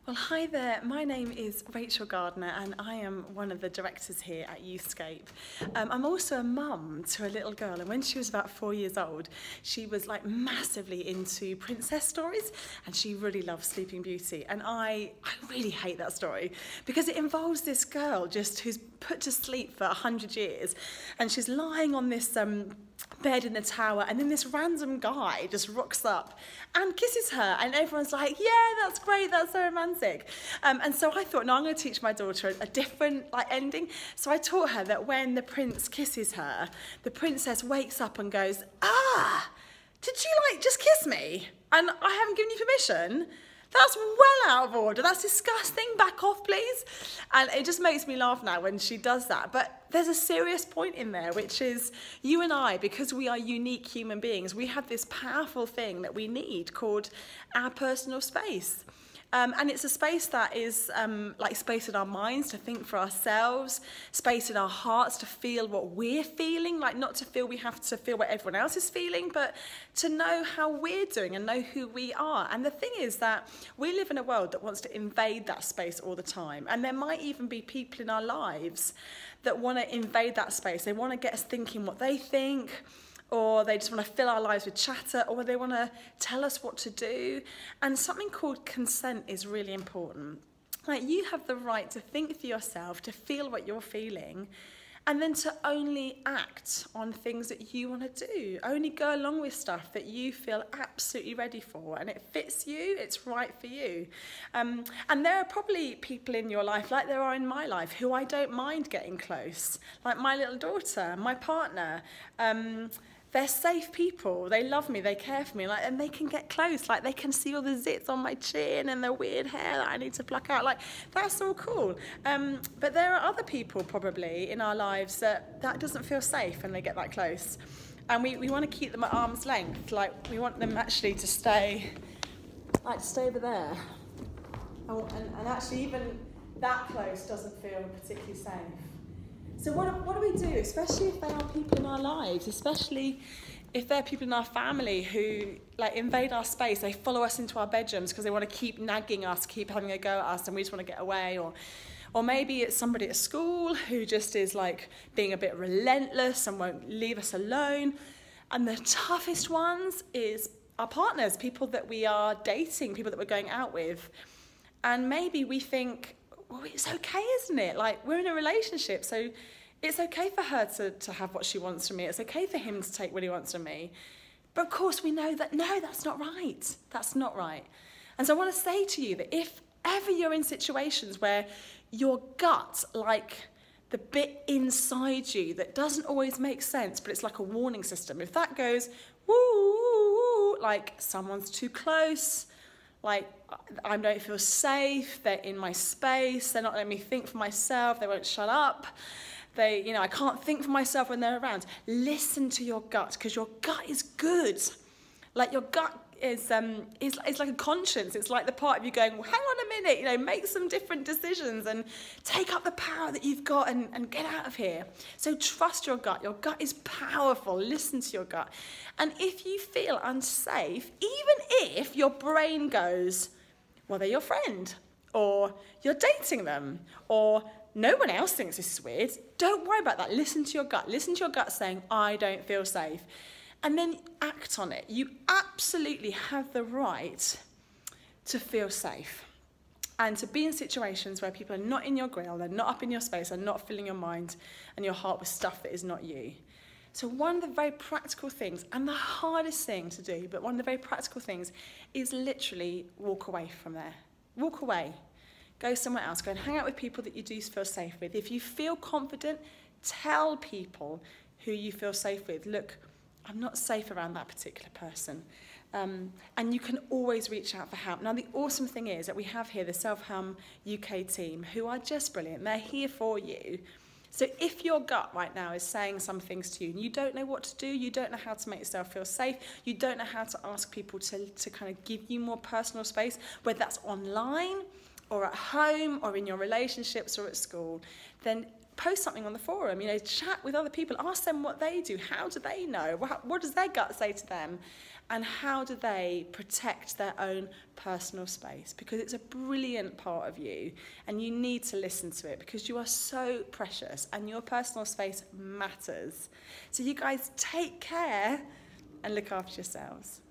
Well, hi there. My name is Rachel Gardner and I am one of the directors here at Youthscape. I'm also a mum to a little girl, and when she was about 4 years old, she was like massively into princess stories and she really loves Sleeping Beauty. And I really hate that story because it involves this girl just who's put to sleep for 100 years and she's lying on this bed in the tower, and then this random guy just rocks up and kisses her, and everyone's like, yeah, that's great, that's so romantic. And so I thought, no, I'm going to teach my daughter a different ending. So I taught her that when the prince kisses her, the princess wakes up and goes, did you just kiss me and I haven't given you permission? That's well out of order. That's disgusting. Back off, please. And it just makes me laugh now when she does that. But there's a serious point in there, which is you and I, because we are unique human beings, we have this powerful thing that we need called our personal space. And it's a space that is like space in our minds to think for ourselves, space in our hearts to feel what we're feeling, like not to feel we have to feel what everyone else is feeling, but to know how we're doing and know who we are. And the thing is that we live in a world that wants to invade that space all the time. And there might even be people in our lives that want to invade that space. They want to get us thinking what they think, or they just want to fill our lives with chatter, or they want to tell us what to do. And something called consent is really important. Like, you have the right to think for yourself, to feel what you're feeling, and then to only act on things that you want to do. Only go along with stuff that you feel absolutely ready for, and it fits you, it's right for you. And there are probably people in your life, like there are in my life, who I don't mind getting close. Like my little daughter, my partner. They're safe people, they love me, they care for me, and they can get close, they can see all the zits on my chin and the weird hair that I need to pluck out, that's all cool. But there are other people probably in our lives that doesn't feel safe when they get that close. And we want to keep them at arm's length, we want them actually to stay, over there. And actually even that close doesn't feel particularly safe. So what do we do, especially if there are people in our lives, especially if there are people in our family who invade our space, they follow us into our bedrooms because they want to keep nagging us, keep having a go at us, and we just want to get away, or maybe it's somebody at school who just is being a bit relentless and won't leave us alone. And the toughest ones is our partners, people that we are dating, people that we're going out with. And maybe we think, well, it's okay, isn't it? We're in a relationship, so it's okay for her to have what she wants from me. It's okay for him to take what he wants from me. But of course we know that, no, that's not right. That's not right. And so I want to say to you that if ever you're in situations where your gut, the bit inside you that doesn't always make sense, but it's like a warning system, if that goes, woo, someone's too close, I don't feel safe, they're in my space, they're not letting me think for myself, they won't shut up, I can't think for myself when they're around. Listen to your gut, because your gut is good. Your gut is like a conscience. It's like the part of you going, well, hang on a minute, make some different decisions and take up the power that you've got and get out of here. So trust your gut. Your gut is powerful. Listen to your gut. And if you feel unsafe, even if your brain goes, well, they're your friend, or you're dating them, or no one else thinks this is weird, don't worry about that. Listen to your gut. Listen to your gut saying, I don't feel safe. And then act on it. You absolutely have the right to feel safe and to be in situations where people are not in your grill, they're not up in your space, they're not filling your mind and your heart with stuff that is not you. So one of the very practical things, and the hardest thing to do, but one of the very practical things, is literally walk away from there. Walk away. Go somewhere else. Go and hang out with people that you do feel safe with. If you feel confident, tell people who you feel safe with, look, I'm not safe around that particular person. And you can always reach out for help. Now, the awesome thing is that we have here the SelfharmUK team, who are just brilliant. They're here for you. So if your gut right now is saying some things to you and you don't know what to do, you don't know how to make yourself feel safe, you don't know how to ask people to kind of give you more personal space, whether that's online or at home or in your relationships or at school, then post something on the forum, chat with other people, ask them what they do, how do they know, what does their gut say to them, and how do they protect their own personal space, because it's a brilliant part of you and you need to listen to it because you are so precious and your personal space matters. So you guys take care and look after yourselves.